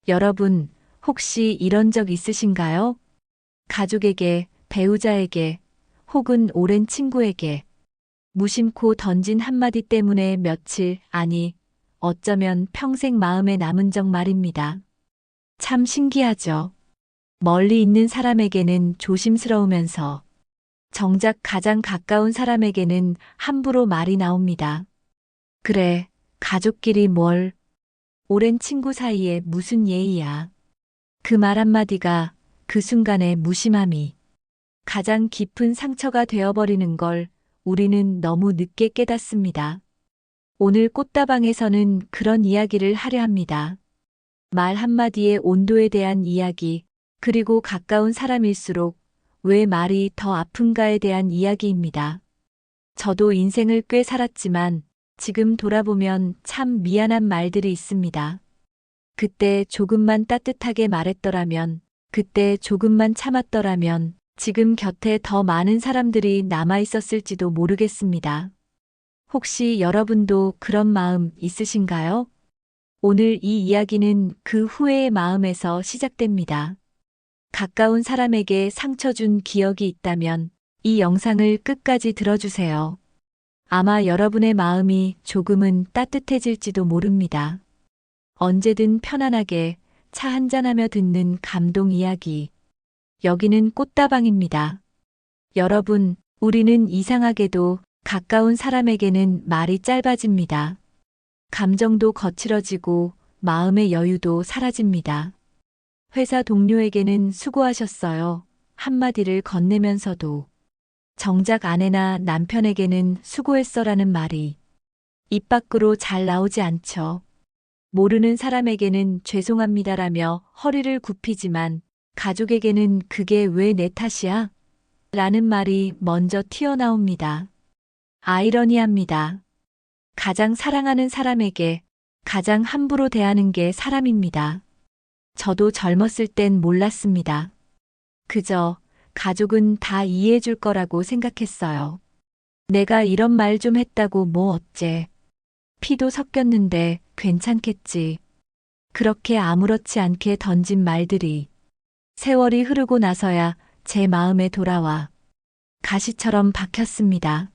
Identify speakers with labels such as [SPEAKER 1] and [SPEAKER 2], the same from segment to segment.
[SPEAKER 1] 여러분, 혹시 이런 적 있으신가요? 가족에게, 배우자에게, 혹은 오랜 친구에게 무심코 던진 한마디 때문에 며칠, 아니, 어쩌면 평생 마음에 남은 적 말입니다. 참 신기하죠? 멀리 있는 사람에게는 조심스러우면서 정작 가장 가까운 사람에게는 함부로 말이 나옵니다. 그래, 가족끼리 뭘, 오랜 친구 사이에 무슨 예의야. 그 말 한마디가 그 순간의 무심함이 가장 깊은 상처가 되어버리는 걸 우리는 너무 늦게 깨닫습니다. 오늘 꽃다방에서는 그런 이야기를 하려 합니다. 말 한마디의 온도에 대한 이야기, 그리고 가까운 사람일수록 왜 말이 더 아픈가에 대한 이야기입니다. 저도 인생을 꽤 살았지만 지금 돌아보면 참 미안한 말들이 있습니다. 그때 조금만 따뜻하게 말했더라면, 그때 조금만 참았더라면, 지금 곁에 더 많은 사람들이 남아 있었을지도 모르겠습니다. 혹시 여러분도 그런 마음 있으신가요? 오늘 이 이야기는 그 후회의 마음에서 시작됩니다. 가까운 사람에게 상처 준 기억이 있다면 이 영상을 끝까지 들어주세요. 아마 여러분의 마음이 조금은 따뜻해질지도 모릅니다. 언제든 편안하게 차 한잔하며 듣는 감동 이야기. 여기는 꽃다방입니다. 여러분, 우리는 이상하게도 가까운 사람에게는 말이 짧아집니다. 감정도 거칠어지고 마음의 여유도 사라집니다. 회사 동료에게는 수고하셨어요. 한마디를 건네면서도 정작 아내나 남편에게는 수고했어라는 말이 입 밖으로 잘 나오지 않죠. 모르는 사람에게는 죄송합니다라며 허리를 굽히지만 가족에게는 그게 왜 내 탓이야? 라는 말이 먼저 튀어나옵니다. 아이러니합니다. 가장 사랑하는 사람에게 가장 함부로 대하는 게 사람입니다. 저도 젊었을 땐 몰랐습니다. 그저 가족은 다 이해해 줄 거라고 생각했어요. 내가 이런 말 좀 했다고 뭐 어째. 피도 섞였는데 괜찮겠지. 그렇게 아무렇지 않게 던진 말들이 세월이 흐르고 나서야 제 마음에 돌아와 가시처럼 박혔습니다.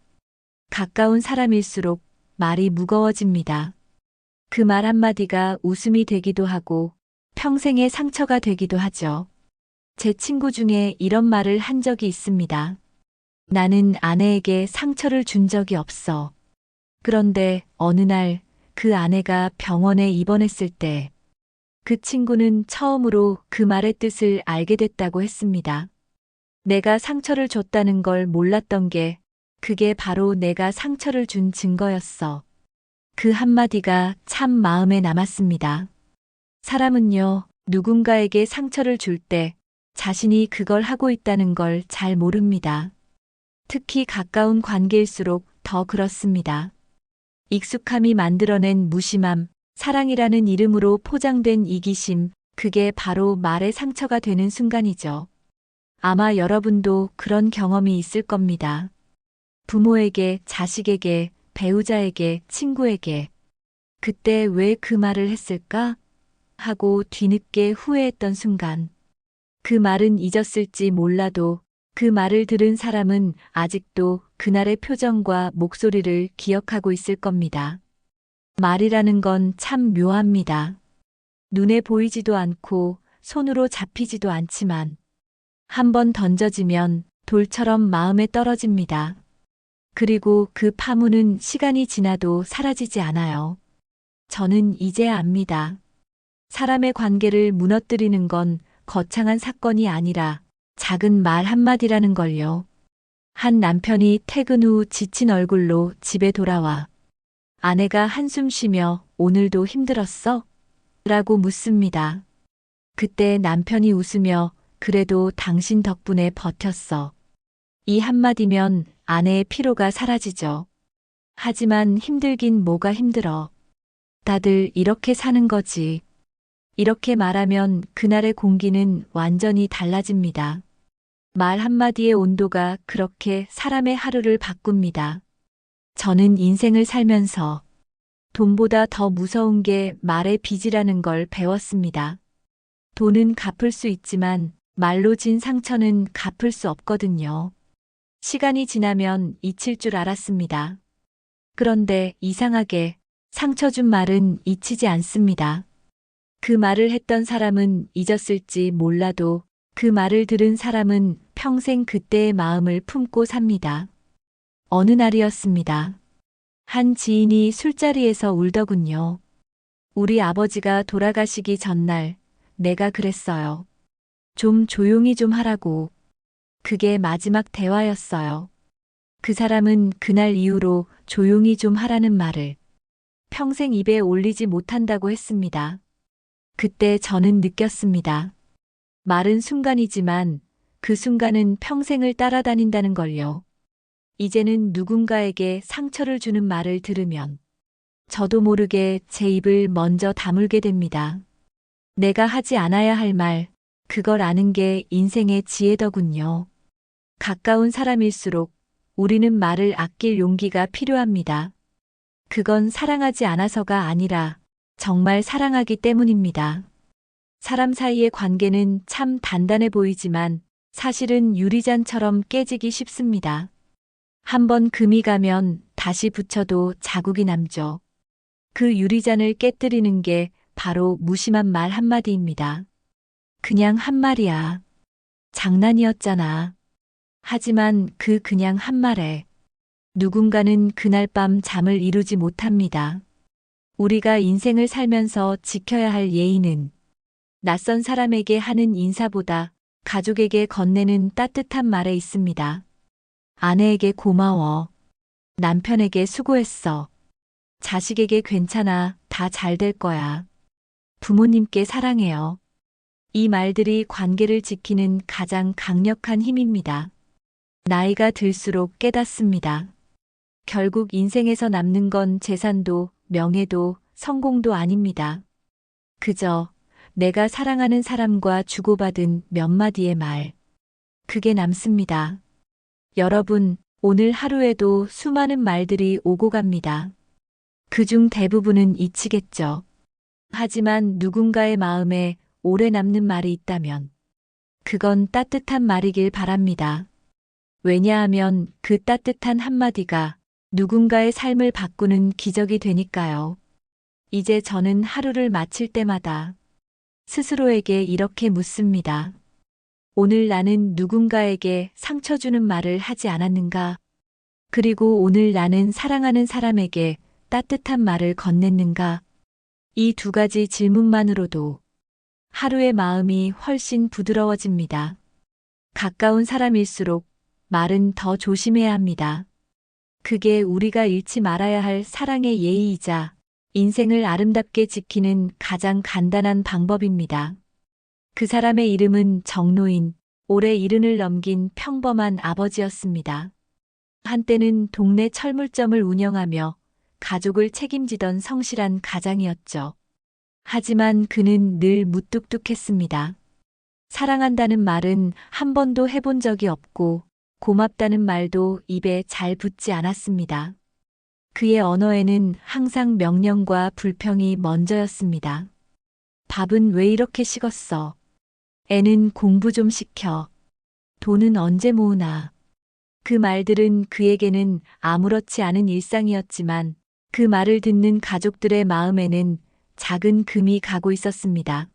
[SPEAKER 1] 가까운 사람일수록 말이 무거워집니다. 그 말 한마디가 웃음이 되기도 하고 평생의 상처가 되기도 하죠. 제 친구 중에 이런 말을 한 적이 있습니다. 나는 아내에게 상처를 준 적이 없어. 그런데 어느 날 그 아내가 병원에 입원했을 때 그 친구는 처음으로 그 말의 뜻을 알게 됐다고 했습니다. 내가 상처를 줬다는 걸 몰랐던 게 그게 바로 내가 상처를 준 증거였어. 그 한마디가 참 마음에 남았습니다. 사람은요, 누군가에게 상처를 줄 때 자신이 그걸 하고 있다는 걸 잘 모릅니다. 특히 가까운 관계일수록 더 그렇습니다. 익숙함이 만들어낸 무심함, 사랑이라는 이름으로 포장된 이기심, 그게 바로 말의 상처가 되는 순간이죠. 아마 여러분도 그런 경험이 있을 겁니다. 부모에게, 자식에게, 배우자에게, 친구에게. 그때 왜 그 말을 했을까? 하고 뒤늦게 후회했던 순간. 그 말은 잊었을지 몰라도 그 말을 들은 사람은 아직도 그날의 표정과 목소리를 기억하고 있을 겁니다. 말이라는 건 참 묘합니다. 눈에 보이지도 않고 손으로 잡히지도 않지만 한번 던져지면 돌처럼 마음에 떨어집니다. 그리고 그 파문은 시간이 지나도 사라지지 않아요. 저는 이제 압니다. 사람의 관계를 무너뜨리는 건 거창한 사건이 아니라 작은 말 한마디라는 걸요. 한 남편이 퇴근 후 지친 얼굴로 집에 돌아와 아내가 한숨 쉬며 오늘도 힘들었어? 라고 묻습니다. 그때 남편이 웃으며 그래도 당신 덕분에 버텼어. 이 한마디면 아내의 피로가 사라지죠. 하지만 힘들긴 뭐가 힘들어. 다들 이렇게 사는 거지. 이렇게 말하면 그날의 공기는 완전히 달라집니다. 말 한마디의 온도가 그렇게 사람의 하루를 바꿉니다. 저는 인생을 살면서 돈보다 더 무서운 게 말의 빚이라는 걸 배웠습니다. 돈은 갚을 수 있지만 말로 진 상처는 갚을 수 없거든요. 시간이 지나면 잊힐 줄 알았습니다. 그런데 이상하게 상처 준 말은 잊히지 않습니다. 그 말을 했던 사람은 잊었을지 몰라도 그 말을 들은 사람은 평생 그때의 마음을 품고 삽니다. 어느 날이었습니다. 한 지인이 술자리에서 울더군요. 우리 아버지가 돌아가시기 전날 내가 그랬어요. 좀 조용히 좀 하라고. 그게 마지막 대화였어요. 그 사람은 그날 이후로 조용히 좀 하라는 말을 평생 입에 올리지 못한다고 했습니다. 그때 저는 느꼈습니다. 말은 순간이지만 그 순간은 평생을 따라다닌다는 걸요. 이제는 누군가에게 상처를 주는 말을 들으면 저도 모르게 제 입을 먼저 다물게 됩니다. 내가 하지 않아야 할 말, 그걸 아는 게 인생의 지혜더군요. 가까운 사람일수록 우리는 말을 아낄 용기가 필요합니다. 그건 사랑하지 않아서가 아니라 정말 사랑하기 때문입니다. 사람 사이의 관계는 참 단단해 보이지만 사실은 유리잔처럼 깨지기 쉽습니다. 한번 금이 가면 다시 붙여도 자국이 남죠. 그 유리잔을 깨뜨리는 게 바로 무심한 말 한마디입니다. 그냥 한 말이야. 장난이었잖아. 하지만 그 그냥 한 말에 누군가는 그날 밤 잠을 이루지 못합니다. 우리가 인생을 살면서 지켜야 할 예의는 낯선 사람에게 하는 인사보다 가족에게 건네는 따뜻한 말에 있습니다. 아내에게 고마워. 남편에게 수고했어. 자식에게 괜찮아. 다 잘 될 거야. 부모님께 사랑해요. 이 말들이 관계를 지키는 가장 강력한 힘입니다. 나이가 들수록 깨닫습니다. 결국 인생에서 남는 건 재산도 명예도 성공도 아닙니다. 그저 내가 사랑하는 사람과 주고받은 몇 마디의 말. 그게 남습니다. 여러분, 오늘 하루에도 수많은 말들이 오고 갑니다. 그중 대부분은 잊히겠죠. 하지만 누군가의 마음에 오래 남는 말이 있다면 그건 따뜻한 말이길 바랍니다. 왜냐하면 그 따뜻한 한마디가 누군가의 삶을 바꾸는 기적이 되니까요. 이제 저는 하루를 마칠 때마다 스스로에게 이렇게 묻습니다. 오늘 나는 누군가에게 상처 주는 말을 하지 않았는가? 그리고 오늘 나는 사랑하는 사람에게 따뜻한 말을 건넸는가? 이 두 가지 질문만으로도 하루의 마음이 훨씬 부드러워집니다. 가까운 사람일수록 말은 더 조심해야 합니다. 그게 우리가 잃지 말아야 할 사랑의 예의이자 인생을 아름답게 지키는 가장 간단한 방법입니다. 그 사람의 이름은 정노인, 올해 70을 넘긴 평범한 아버지였습니다. 한때는 동네 철물점을 운영하며 가족을 책임지던 성실한 가장이었죠. 하지만 그는 늘 무뚝뚝했습니다. 사랑한다는 말은 한 번도 해본 적이 없고 고맙다는 말도 입에 잘 붙지 않았습니다. 그의 언어에는 항상 명령과 불평이 먼저였습니다. 밥은 왜 이렇게 식었어? 애는 공부 좀 시켜. 돈은 언제 모으나? 그 말들은 그에게는 아무렇지 않은 일상이었지만 그 말을 듣는 가족들의 마음에는 작은 금이 가고 있었습니다.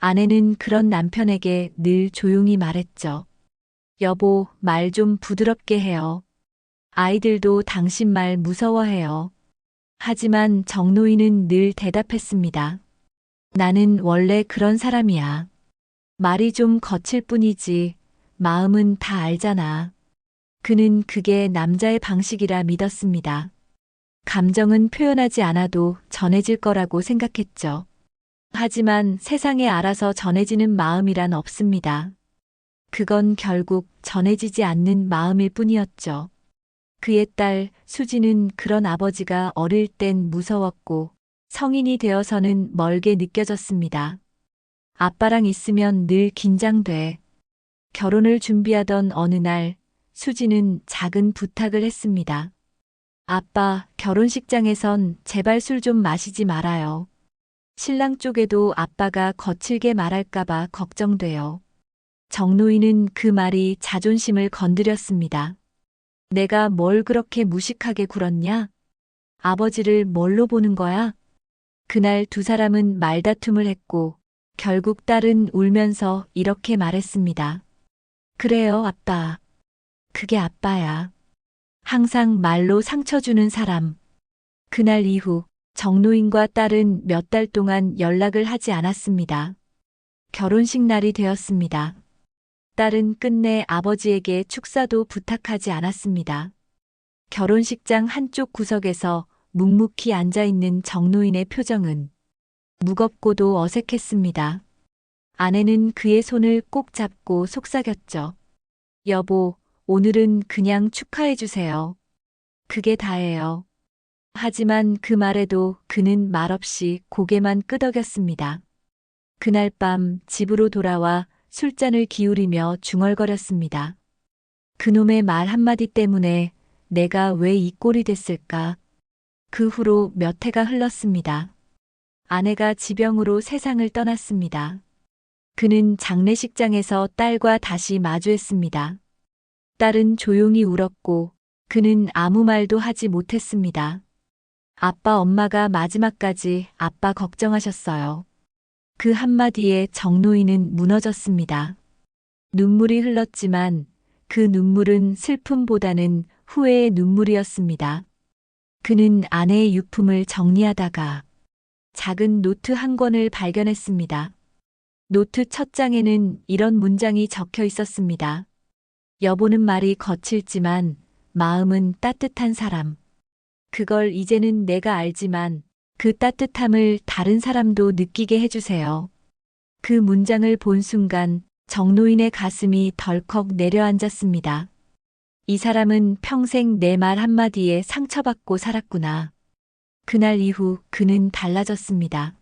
[SPEAKER 1] 아내는 그런 남편에게 늘 조용히 말했죠. 여보, 말 좀 부드럽게 해요. 아이들도 당신 말 무서워해요. 하지만 정노인은 늘 대답했습니다. 나는 원래 그런 사람이야. 말이 좀 거칠 뿐이지, 마음은 다 알잖아. 그는 그게 남자의 방식이라 믿었습니다. 감정은 표현하지 않아도 전해질 거라고 생각했죠. 하지만 세상에 알아서 전해지는 마음이란 없습니다. 그건 결국 전해지지 않는 마음일 뿐이었죠. 그의 딸 수지는 그런 아버지가 어릴 땐 무서웠고 성인이 되어서는 멀게 느껴졌습니다. 아빠랑 있으면 늘 긴장돼. 결혼을 준비하던 어느 날 수지는 작은 부탁을 했습니다. 아빠, 결혼식장에선 제발 술 좀 마시지 말아요. 신랑 쪽에도 아빠가 거칠게 말할까봐 걱정돼요. 정노인은 그 말이 자존심을 건드렸습니다. 내가 뭘 그렇게 무식하게 굴었냐? 아버지를 뭘로 보는 거야? 그날 두 사람은 말다툼을 했고 결국 딸은 울면서 이렇게 말했습니다. 그래요, 아빠. 그게 아빠야. 항상 말로 상처 주는 사람. 그날 이후 정노인과 딸은 몇 달 동안 연락을 하지 않았습니다. 결혼식 날이 되었습니다. 딸은 끝내 아버지에게 축사도 부탁하지 않았습니다. 결혼식장 한쪽 구석에서 묵묵히 앉아있는 정노인의 표정은 무겁고도 어색했습니다. 아내는 그의 손을 꼭 잡고 속삭였죠. 여보, 오늘은 그냥 축하해주세요. 그게 다예요. 하지만 그 말에도 그는 말없이 고개만 끄덕였습니다. 그날 밤 집으로 돌아와 술잔을 기울이며 중얼거렸습니다. 그놈의 말 한마디 때문에 내가 왜 이 꼴이 됐을까? 그 후로 몇 해가 흘렀습니다. 아내가 지병으로 세상을 떠났습니다. 그는 장례식장에서 딸과 다시 마주했습니다. 딸은 조용히 울었고 그는 아무 말도 하지 못했습니다. 아빠 엄마가 마지막까지 아빠 걱정하셨어요. 그 한마디에 정노인은 무너졌습니다. 눈물이 흘렀지만 그 눈물은 슬픔보다는 후회의 눈물이었습니다. 그는 아내의 유품을 정리하다가 작은 노트 한 권을 발견했습니다. 노트 첫 장에는 이런 문장이 적혀 있었습니다. 여보는 말이 거칠지만 마음은 따뜻한 사람. 그걸 이제는 내가 알지만 그 따뜻함을 다른 사람도 느끼게 해주세요. 그 문장을 본 순간 정노인의 가슴이 덜컥 내려앉았습니다. 이 사람은 평생 내 말 한마디에 상처받고 살았구나. 그날 이후 그는 달라졌습니다.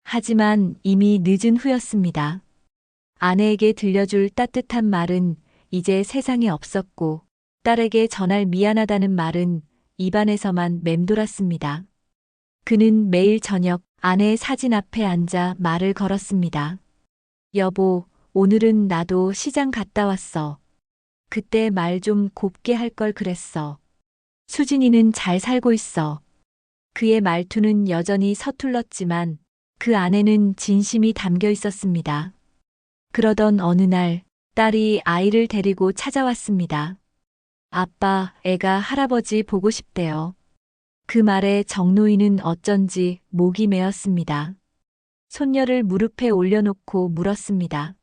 [SPEAKER 1] 하지만 이미 늦은 후였습니다. 아내에게 들려줄 따뜻한 말은 이제 세상에 없었고 딸에게 전할 미안하다는 말은 입안에서만 맴돌았습니다. 그는 매일 저녁 아내의 사진 앞에 앉아 말을 걸었습니다. 여보, 오늘은 나도 시장 갔다 왔어. 그때 말 좀 곱게 할 걸 그랬어. 수진이는 잘 살고 있어. 그의 말투는 여전히 서툴렀지만 그 안에는 진심이 담겨 있었습니다. 그러던 어느 날 딸이 아이를 데리고 찾아왔습니다. 아빠, 애가 할아버지 보고 싶대요. 그 말에 정노인은 어쩐지 목이 메었습니다. 손녀를 무릎에 올려놓고 물었습니다.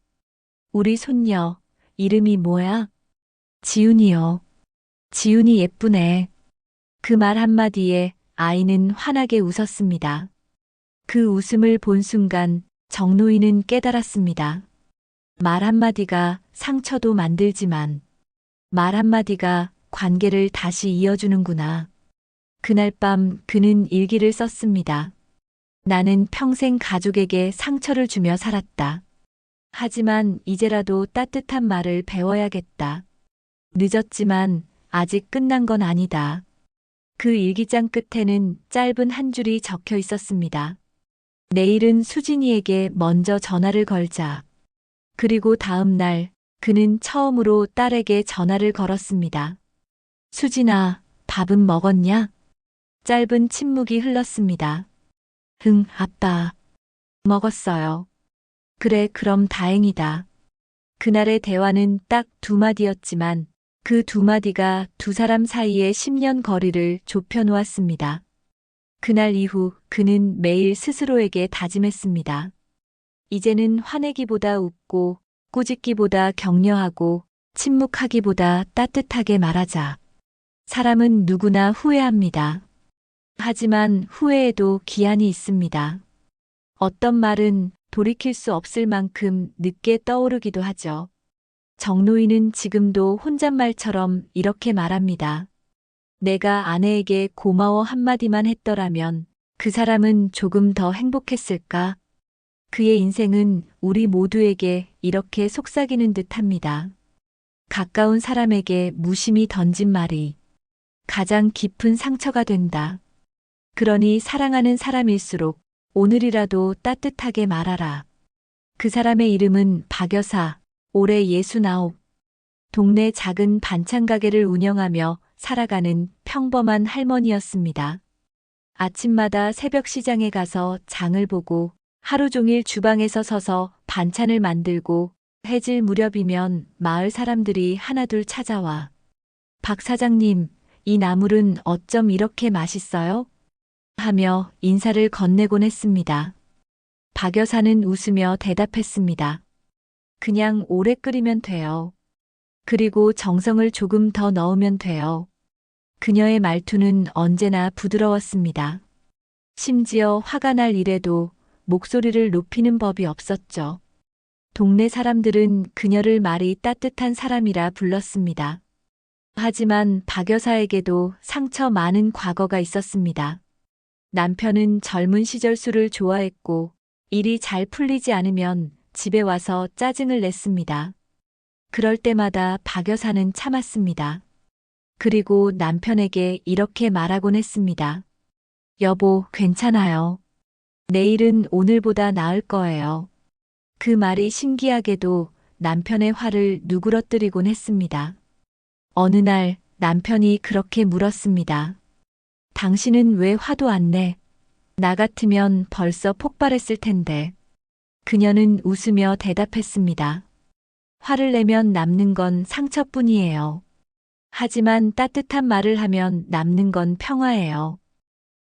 [SPEAKER 1] 우리 손녀, 이름이 뭐야? 지훈이요. 지훈이 예쁘네. 그 말 한마디에 아이는 환하게 웃었습니다. 그 웃음을 본 순간 정노인은 깨달았습니다. 말 한마디가 상처도 만들지만 말 한마디가 관계를 다시 이어주는구나. 그날 밤 그는 일기를 썼습니다. 나는 평생 가족에게 상처를 주며 살았다. 하지만 이제라도 따뜻한 말을 배워야겠다. 늦었지만 아직 끝난 건 아니다. 그 일기장 끝에는 짧은 한 줄이 적혀 있었습니다. 내일은 수진이에게 먼저 전화를 걸자. 그리고 다음 날 그는 처음으로 딸에게 전화를 걸었습니다. 수진아, 밥은 먹었냐? 짧은 침묵이 흘렀습니다. 응, 아빠. 먹었어요. 그래, 그럼 다행이다. 그날의 대화는 딱 두 마디였지만 그 두 마디가 두 사람 사이의 10년 거리를 좁혀 놓았습니다. 그날 이후 그는 매일 스스로에게 다짐했습니다. 이제는 화내기보다 웃고 꾸짖기보다 격려하고 침묵하기보다 따뜻하게 말하자. 사람은 누구나 후회합니다. 하지만 후회에도 기한이 있습니다. 어떤 말은 돌이킬 수 없을 만큼 늦게 떠오르기도 하죠. 정노인은 지금도 혼잣말처럼 이렇게 말합니다. 내가 아내에게 고마워 한마디만 했더라면 그 사람은 조금 더 행복했을까? 그의 인생은 우리 모두에게 이렇게 속삭이는 듯합니다. 가까운 사람에게 무심히 던진 말이 가장 깊은 상처가 된다. 그러니 사랑하는 사람일수록 오늘이라도 따뜻하게 말하라. 그 사람의 이름은 박 여사, 올해 69. 동네 작은 반찬 가게를 운영하며 살아가는 평범한 할머니였습니다. 아침마다 새벽 시장에 가서 장을 보고 하루 종일 주방에서 서서 반찬을 만들고 해질 무렵이면 마을 사람들이 하나둘 찾아와 박 사장님, 이 나물은 어쩜 이렇게 맛있어요? 하며 인사를 건네곤 했습니다. 박 여사는 웃으며 대답했습니다. 그냥 오래 끓이면 돼요. 그리고 정성을 조금 더 넣으면 돼요. 그녀의 말투는 언제나 부드러웠습니다. 심지어 화가 날 일에도 목소리를 높이는 법이 없었죠. 동네 사람들은 그녀를 말이 따뜻한 사람이라 불렀습니다. 하지만 박 여사에게도 상처 많은 과거가 있었습니다. 남편은 젊은 시절 술을 좋아했고 일이 잘 풀리지 않으면 집에 와서 짜증을 냈습니다. 그럴 때마다 박 여사는 참았습니다. 그리고 남편에게 이렇게 말하곤 했습니다. 여보, 괜찮아요. 내일은 오늘보다 나을 거예요. 그 말이 신기하게도 남편의 화를 누그러뜨리곤 했습니다. 어느 날 남편이 그렇게 물었습니다. 당신은 왜 화도 안 내? 나 같으면 벌써 폭발했을 텐데. 그녀는 웃으며 대답했습니다. 화를 내면 남는 건 상처뿐이에요. 하지만 따뜻한 말을 하면 남는 건 평화예요.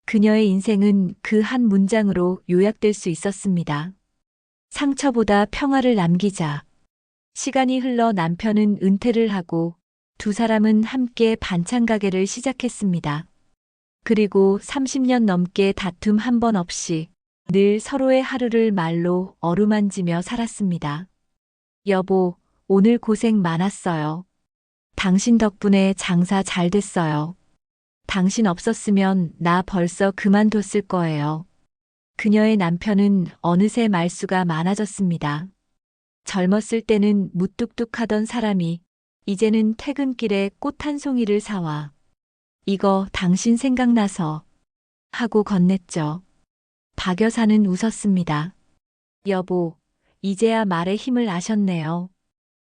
[SPEAKER 1] 그녀의 인생은 그 한 문장으로 요약될 수 있었습니다. 상처보다 평화를 남기자. 시간이 흘러 남편은 은퇴를 하고 두 사람은 함께 반찬 가게를 시작했습니다. 그리고 30년 넘게 다툼 한 번 없이 늘 서로의 하루를 말로 어루만지며 살았습니다. 여보, 오늘 고생 많았어요. 당신 덕분에 장사 잘 됐어요. 당신 없었으면 나 벌써 그만뒀을 거예요. 그녀의 남편은 어느새 말수가 많아졌습니다. 젊었을 때는 무뚝뚝하던 사람이 이제는 퇴근길에 꽃 한 송이를 사와 이거 당신 생각나서 하고 건넸죠. 박 여사는 웃었습니다. 여보, 이제야 말의 힘을 아셨네요.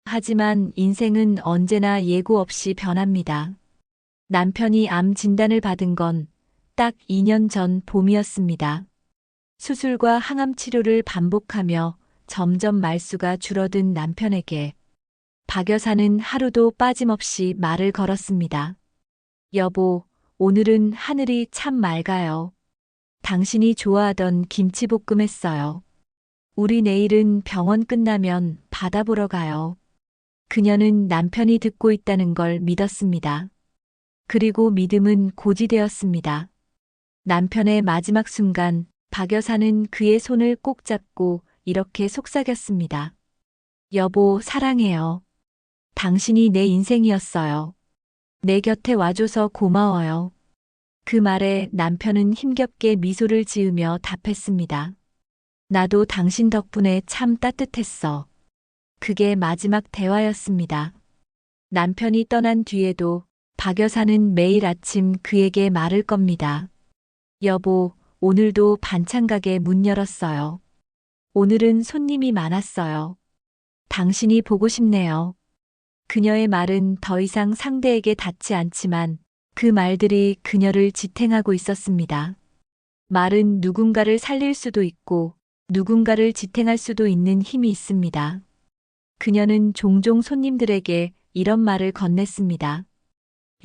[SPEAKER 1] 하지만 인생은 언제나 예고 없이 변합니다. 남편이 암 진단을 받은 건 딱 2년 전 봄이었습니다. 수술과 항암 치료를 반복하며 점점 말수가 줄어든 남편에게 박 여사는 하루도 빠짐없이 말을 걸었습니다. 여보, 오늘은 하늘이 참 맑아요. 당신이 좋아하던 김치볶음 했어요. 우리 내일은 병원 끝나면 바다 보러 가요. 그녀는 남편이 듣고 있다는 걸 믿었습니다. 그리고 믿음은 고지되었습니다. 남편의 마지막 순간, 박 여사는 그의 손을 꼭 잡고 이렇게 속삭였습니다. 여보, 사랑해요. 당신이 내 인생이었어요. 내 곁에 와줘서 고마워요. 그 말에 남편은 힘겹게 미소를 지으며 답했습니다. 나도 당신 덕분에 참 따뜻했어. 그게 마지막 대화였습니다. 남편이 떠난 뒤에도 박 여사는 매일 아침 그에게 말을 겁니다. 여보, 오늘도 반찬 가게 문 열었어요. 오늘은 손님이 많았어요. 당신이 보고 싶네요. 그녀의 말은 더 이상 상대에게 닿지 않지만 그 말들이 그녀를 지탱하고 있었습니다. 말은 누군가를 살릴 수도 있고 누군가를 지탱할 수도 있는 힘이 있습니다. 그녀는 종종 손님들에게 이런 말을 건넸습니다.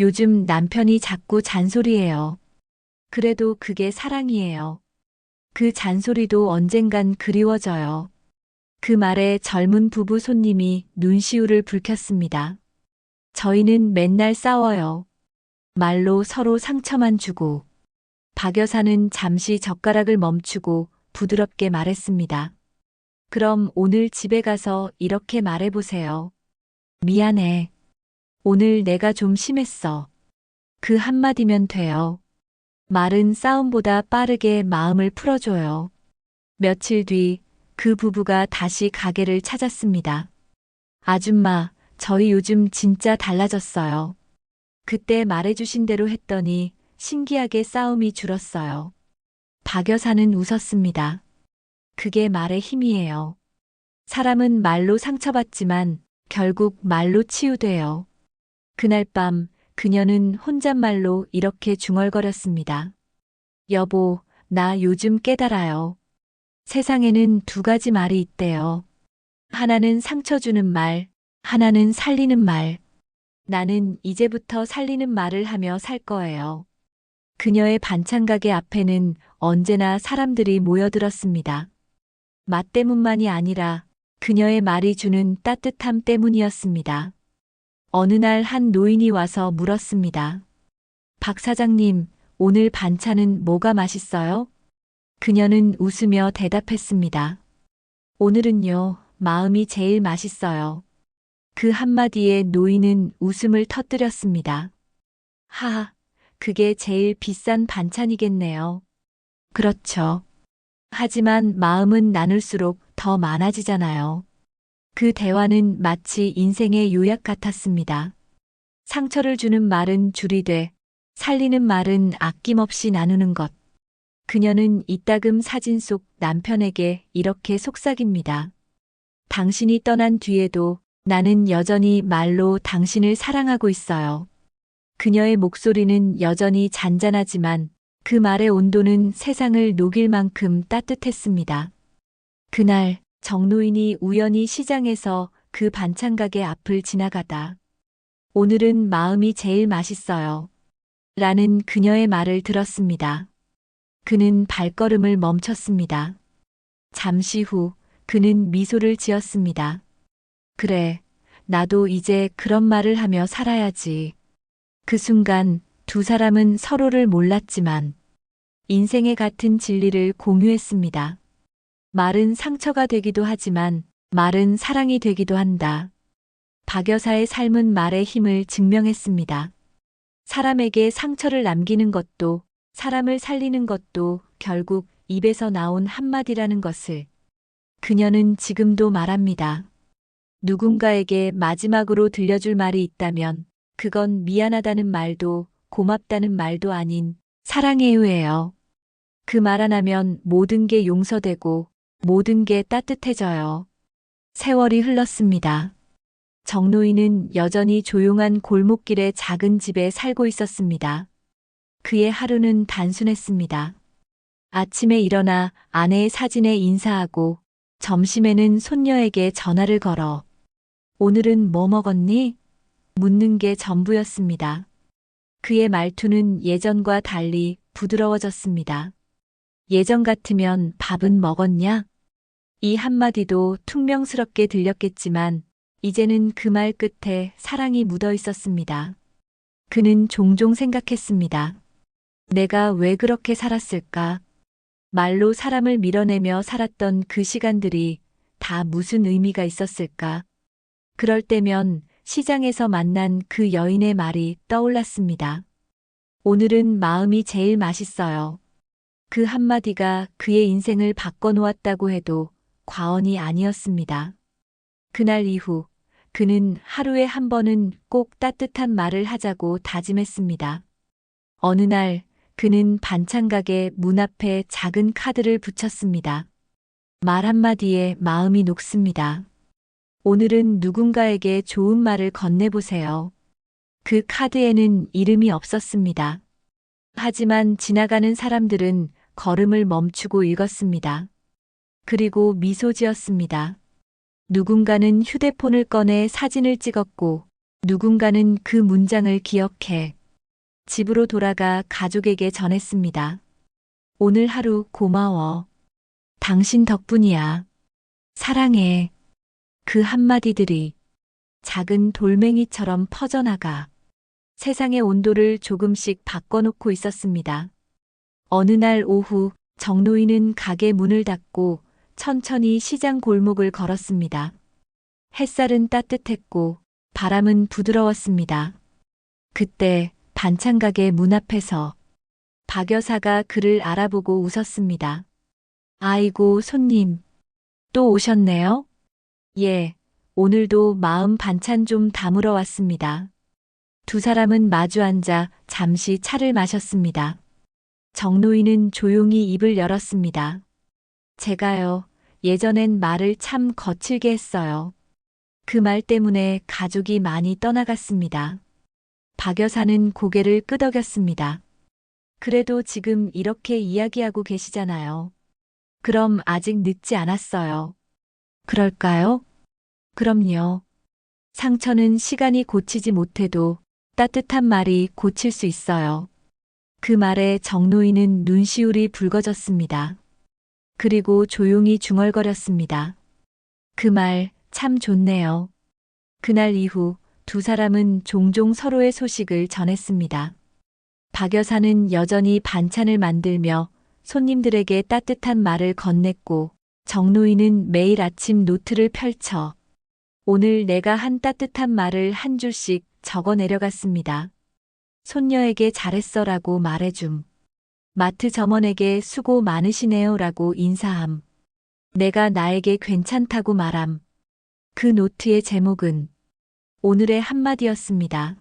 [SPEAKER 1] 요즘 남편이 자꾸 잔소리해요. 그래도 그게 사랑이에요. 그 잔소리도 언젠간 그리워져요. 그 말에 젊은 부부 손님이 눈시울을 붉혔습니다. 저희는 맨날 싸워요. 말로 서로 상처만 주고. 박 여사는 잠시 젓가락을 멈추고 부드럽게 말했습니다. 그럼 오늘 집에 가서 이렇게 말해보세요. 미안해. 오늘 내가 좀 심했어. 그 한마디면 돼요. 말은 싸움보다 빠르게 마음을 풀어줘요. 며칠 뒤 그 부부가 다시 가게를 찾았습니다. 아줌마, 저희 요즘 진짜 달라졌어요. 그때 말해주신 대로 했더니 신기하게 싸움이 줄었어요. 박 여사는 웃었습니다. 그게 말의 힘이에요. 사람은 말로 상처받지만 결국 말로 치유돼요. 그날 밤 그녀는 혼잣말로 이렇게 중얼거렸습니다. 여보, 나 요즘 깨달아요. 세상에는 두 가지 말이 있대요. 하나는 상처 주는 말, 하나는 살리는 말. 나는 이제부터 살리는 말을 하며 살 거예요. 그녀의 반찬 가게 앞에는 언제나 사람들이 모여들었습니다. 맛 때문만이 아니라 그녀의 말이 주는 따뜻함 때문이었습니다. 어느 날 한 노인이 와서 물었습니다. 박 사장님, 오늘 반찬은 뭐가 맛있어요? 그녀는 웃으며 대답했습니다. 오늘은요, 마음이 제일 맛있어요. 그 한마디에 노인은 웃음을 터뜨렸습니다. 하하, 그게 제일 비싼 반찬이겠네요. 그렇죠. 하지만 마음은 나눌수록 더 많아지잖아요. 그 대화는 마치 인생의 요약 같았습니다. 상처를 주는 말은 줄이되, 살리는 말은 아낌없이 나누는 것. 그녀는 이따금 사진 속 남편에게 이렇게 속삭입니다. 당신이 떠난 뒤에도 나는 여전히 말로 당신을 사랑하고 있어요. 그녀의 목소리는 여전히 잔잔하지만 그 말의 온도는 세상을 녹일 만큼 따뜻했습니다. 그날 정노인이 우연히 시장에서 그 반찬 가게 앞을 지나가다 오늘은 마음이 제일 맛있어요. 라는 그녀의 말을 들었습니다. 그는 발걸음을 멈췄습니다. 잠시 후 그는 미소를 지었습니다. 그래, 나도 이제 그런 말을 하며 살아야지. 그 순간 두 사람은 서로를 몰랐지만 인생의 같은 진리를 공유했습니다. 말은 상처가 되기도 하지만 말은 사랑이 되기도 한다. 박 여사의 삶은 말의 힘을 증명했습니다. 사람에게 상처를 남기는 것도 사람을 살리는 것도 결국 입에서 나온 한마디라는 것을 그녀는 지금도 말합니다. 누군가에게 마지막으로 들려줄 말이 있다면 그건 미안하다는 말도 고맙다는 말도 아닌 사랑해요예요. 그 말 하나면 모든 게 용서되고 모든 게 따뜻해져요. 세월이 흘렀습니다. 정노인은 여전히 조용한 골목길의 작은 집에 살고 있었습니다. 그의 하루는 단순했습니다. 아침에 일어나 아내의 사진에 인사하고 점심에는 손녀에게 전화를 걸어 오늘은 뭐 먹었니? 묻는 게 전부였습니다. 그의 말투는 예전과 달리 부드러워졌습니다. 예전 같으면 밥은 먹었냐? 이 한마디도 퉁명스럽게 들렸겠지만 이제는 그 말 끝에 사랑이 묻어 있었습니다. 그는 종종 생각했습니다. 내가 왜 그렇게 살았을까? 말로 사람을 밀어내며 살았던 그 시간들이 다 무슨 의미가 있었을까? 그럴 때면 시장에서 만난 그 여인의 말이 떠올랐습니다. 오늘은 마음이 제일 맛있어요. 그 한마디가 그의 인생을 바꿔놓았다고 해도 과언이 아니었습니다. 그날 이후 그는 하루에 한 번은 꼭 따뜻한 말을 하자고 다짐했습니다. 어느 날 그는 반찬 가게 문 앞에 작은 카드를 붙였습니다. 말 한마디에 마음이 녹습니다. 오늘은 누군가에게 좋은 말을 건네보세요. 그 카드에는 이름이 없었습니다. 하지만 지나가는 사람들은 걸음을 멈추고 읽었습니다. 그리고 미소 지었습니다. 누군가는 휴대폰을 꺼내 사진을 찍었고 누군가는 그 문장을 기억해 집으로 돌아가 가족에게 전했습니다. 오늘 하루 고마워. 당신 덕분이야. 사랑해. 그 한마디들이 작은 돌멩이처럼 퍼져나가 세상의 온도를 조금씩 바꿔놓고 있었습니다. 어느 날 오후 정노인은 가게 문을 닫고 천천히 시장 골목을 걸었습니다. 햇살은 따뜻했고 바람은 부드러웠습니다. 그때 반찬 가게 문 앞에서 박 여사가 그를 알아보고 웃었습니다. 아이고, 손님. 또 오셨네요? 예, 오늘도 마음 반찬 좀 담으러 왔습니다. 두 사람은 마주 앉아 잠시 차를 마셨습니다. 정노인은 조용히 입을 열었습니다. 제가요, 예전엔 말을 참 거칠게 했어요. 그 말 때문에 가족이 많이 떠나갔습니다. 박 여사는 고개를 끄덕였습니다. 그래도 지금 이렇게 이야기하고 계시잖아요. 그럼 아직 늦지 않았어요. 그럴까요? 그럼요. 상처는 시간이 고치지 못해도 따뜻한 말이 고칠 수 있어요. 그 말에 정노인은 눈시울이 붉어졌습니다. 그리고 조용히 중얼거렸습니다. 그 말 참 좋네요. 그날 이후 두 사람은 종종 서로의 소식을 전했습니다. 박 여사는 여전히 반찬을 만들며 손님들에게 따뜻한 말을 건넸고 정노인은 매일 아침 노트를 펼쳐 오늘 내가 한 따뜻한 말을 한 줄씩 적어 내려갔습니다. 손녀에게 잘했어라고 말해줌. 마트 점원에게 수고 많으시네요라고 인사함. 내가 나에게 괜찮다고 말함. 그 노트의 제목은 오늘의 한마디였습니다.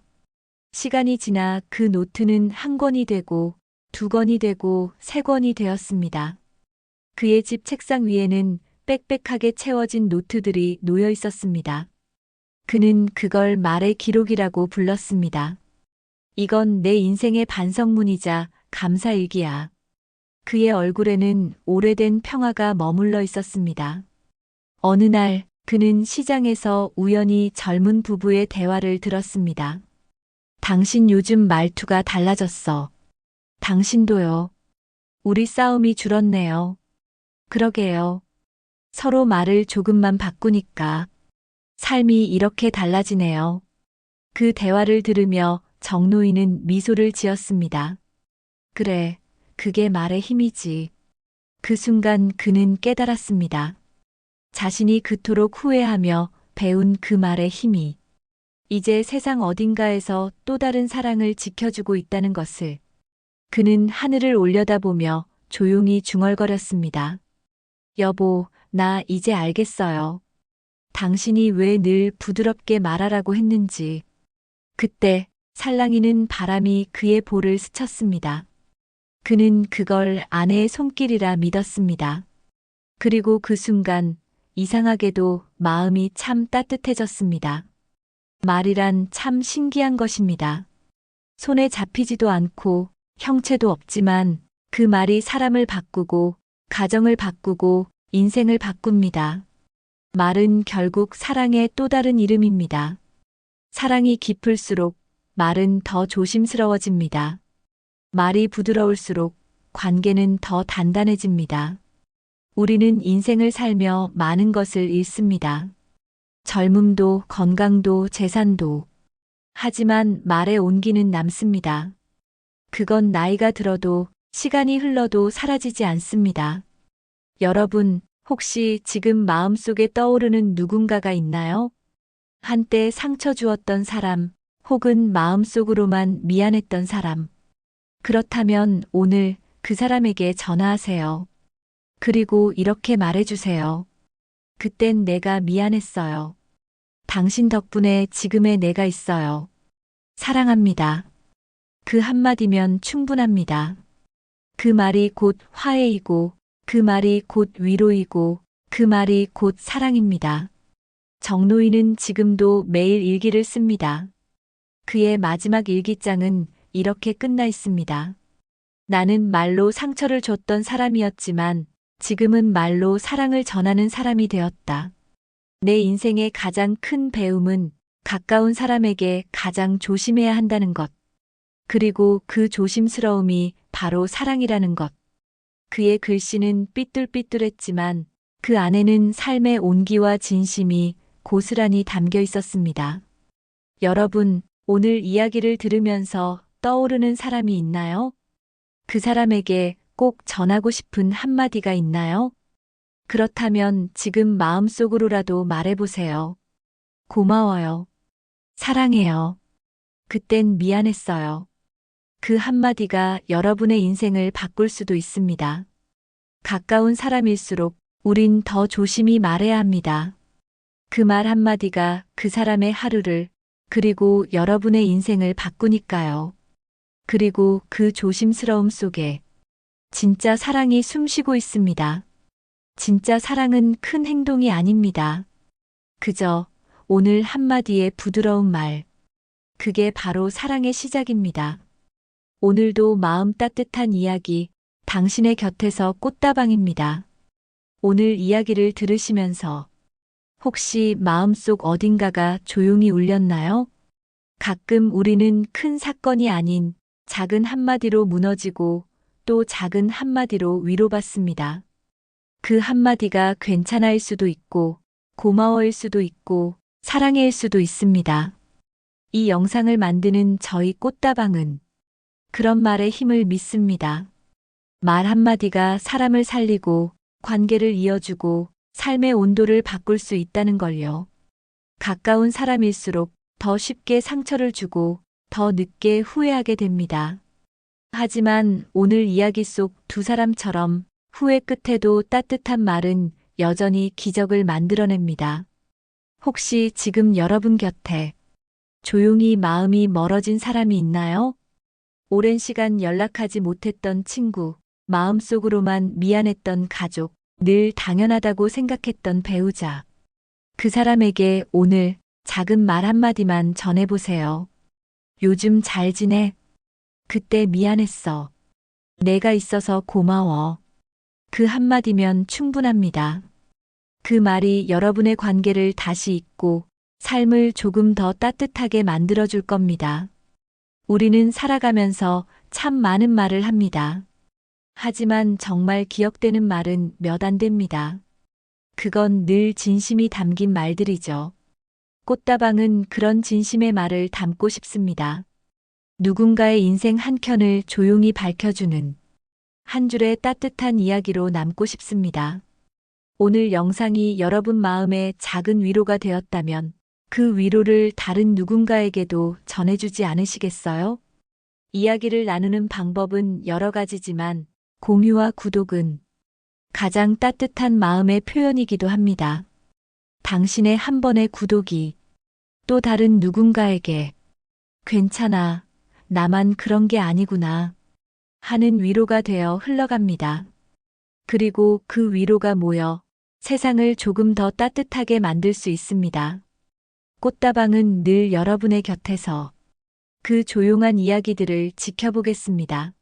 [SPEAKER 1] 시간이 지나 그 노트는 한 권이 되고 두 권이 되고 세 권이 되었습니다. 그의 집 책상 위에는 빽빽하게 채워진 노트들이 놓여 있었습니다. 그는 그걸 말의 기록이라고 불렀습니다. 이건 내 인생의 반성문이자 감사일기야. 그의 얼굴에는 오래된 평화가 머물러 있었습니다. 어느 날 그는 시장에서 우연히 젊은 부부의 대화를 들었습니다. 당신 요즘 말투가 달라졌어. 당신도요. 우리 싸움이 줄었네요. 그러게요. 서로 말을 조금만 바꾸니까 삶이 이렇게 달라지네요. 그 대화를 들으며 정노인은 미소를 지었습니다. 그래, 그게 말의 힘이지. 그 순간 그는 깨달았습니다. 자신이 그토록 후회하며 배운 그 말의 힘이 이제 세상 어딘가에서 또 다른 사랑을 지켜주고 있다는 것을. 그는 하늘을 올려다보며 조용히 중얼거렸습니다. 여보, 나 이제 알겠어요. 당신이 왜 늘 부드럽게 말하라고 했는지. 그때 살랑이는 바람이 그의 볼을 스쳤습니다. 그는 그걸 아내의 손길이라 믿었습니다. 그리고 그 순간 이상하게도 마음이 참 따뜻해졌습니다. 말이란 참 신기한 것입니다. 손에 잡히지도 않고 형체도 없지만 그 말이 사람을 바꾸고 가정을 바꾸고 인생을 바꿉니다. 말은 결국 사랑의 또 다른 이름입니다. 사랑이 깊을수록 말은 더 조심스러워집니다. 말이 부드러울수록 관계는 더 단단해집니다. 우리는 인생을 살며 많은 것을 잃습니다. 젊음도, 건강도, 재산도. 하지만 말의 온기는 남습니다. 그건 나이가 들어도 시간이 흘러도 사라지지 않습니다. 여러분, 혹시 지금 마음속에 떠오르는 누군가가 있나요? 한때 상처 주었던 사람, 혹은 마음속으로만 미안했던 사람. 그렇다면 오늘 그 사람에게 전화하세요. 그리고 이렇게 말해주세요. 그땐 내가 미안했어요. 당신 덕분에 지금의 내가 있어요. 사랑합니다. 그 한마디면 충분합니다. 그 말이 곧 화해이고, 그 말이 곧 위로이고, 그 말이 곧 사랑입니다. 정노인은 지금도 매일 일기를 씁니다. 그의 마지막 일기장은 이렇게 끝나 있습니다. 나는 말로 상처를 줬던 사람이었지만 지금은 말로 사랑을 전하는 사람이 되었다. 내 인생의 가장 큰 배움은 가까운 사람에게 가장 조심해야 한다는 것. 그리고 그 조심스러움이 바로 사랑이라는 것. 그의 글씨는 삐뚤삐뚤했지만 그 안에는 삶의 온기와 진심이 고스란히 담겨 있었습니다. 여러분, 오늘 이야기를 들으면서 떠오르는 사람이 있나요? 그 사람에게 꼭 전하고 싶은 한마디가 있나요? 그렇다면 지금 마음속으로라도 말해보세요. 고마워요. 사랑해요. 그땐 미안했어요. 그 한마디가 여러분의 인생을 바꿀 수도 있습니다. 가까운 사람일수록 우린 더 조심히 말해야 합니다. 그 말 한마디가 그 사람의 하루를, 그리고 여러분의 인생을 바꾸니까요. 그리고 그 조심스러움 속에 진짜 사랑이 숨쉬고 있습니다. 진짜 사랑은 큰 행동이 아닙니다. 그저 오늘 한마디의 부드러운 말. 그게 바로 사랑의 시작입니다. 오늘도 마음 따뜻한 이야기, 당신의 곁에서 꽃다방입니다. 오늘 이야기를 들으시면서 혹시 마음속 어딘가가 조용히 울렸나요? 가끔 우리는 큰 사건이 아닌 작은 한마디로 무너지고 또 작은 한마디로 위로받습니다. 그 한마디가 괜찮아일 수도 있고 고마워일 수도 있고 사랑해일 수도 있습니다. 이 영상을 만드는 저희 꽃다방은 그런 말의 힘을 믿습니다. 말 한마디가 사람을 살리고 관계를 이어주고 삶의 온도를 바꿀 수 있다는 걸요. 가까운 사람일수록 더 쉽게 상처를 주고 더 늦게 후회하게 됩니다. 하지만 오늘 이야기 속 두 사람처럼 후회 끝에도 따뜻한 말은 여전히 기적을 만들어냅니다. 혹시 지금 여러분 곁에 조용히 마음이 멀어진 사람이 있나요? 오랜 시간 연락하지 못했던 친구, 마음속으로만 미안했던 가족, 늘 당연하다고 생각했던 배우자. 그 사람에게 오늘 작은 말 한마디만 전해보세요. 요즘 잘 지내? 그때 미안했어. 내가 있어서 고마워. 그 한마디면 충분합니다. 그 말이 여러분의 관계를 다시 잇고 삶을 조금 더 따뜻하게 만들어줄 겁니다. 우리는 살아가면서 참 많은 말을 합니다. 하지만 정말 기억되는 말은 몇 안 됩니다. 그건 늘 진심이 담긴 말들이죠. 꽃다방은 그런 진심의 말을 담고 싶습니다. 누군가의 인생 한 켠을 조용히 밝혀주는 한 줄의 따뜻한 이야기로 남고 싶습니다. 오늘 영상이 여러분 마음에 작은 위로가 되었다면 그 위로를 다른 누군가에게도 전해주지 않으시겠어요? 이야기를 나누는 방법은 여러 가지지만 공유와 구독은 가장 따뜻한 마음의 표현이기도 합니다. 당신의 한 번의 구독이 또 다른 누군가에게 괜찮아, 나만 그런 게 아니구나 하는 위로가 되어 흘러갑니다. 그리고 그 위로가 모여 세상을 조금 더 따뜻하게 만들 수 있습니다. 꽃다방은 늘 여러분의 곁에서 그 조용한 이야기들을 지켜보겠습니다.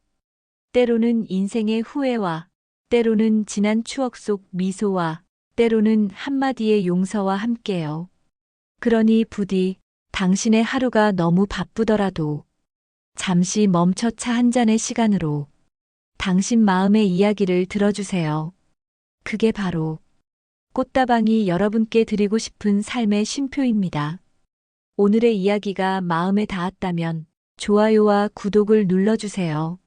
[SPEAKER 1] 때로는 인생의 후회와 때로는 지난 추억 속 미소와 때로는 한마디의 용서와 함께요. 그러니 부디 당신의 하루가 너무 바쁘더라도 잠시 멈춰 차 한 잔의 시간으로 당신 마음의 이야기를 들어주세요. 그게 바로 꽃다방이 여러분께 드리고 싶은 삶의 쉼표입니다. 오늘의 이야기가 마음에 닿았다면 좋아요와 구독을 눌러주세요.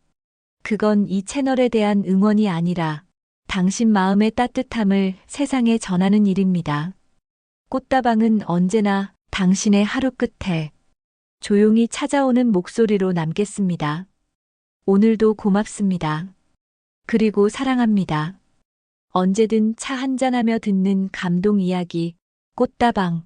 [SPEAKER 1] 그건 이 채널에 대한 응원이 아니라 당신 마음의 따뜻함을 세상에 전하는 일입니다. 꽃다방은 언제나 당신의 하루 끝에 조용히 찾아오는 목소리로 남겠습니다. 오늘도 고맙습니다. 그리고 사랑합니다. 언제든 차 한잔하며 듣는 감동 이야기, 꽃다방.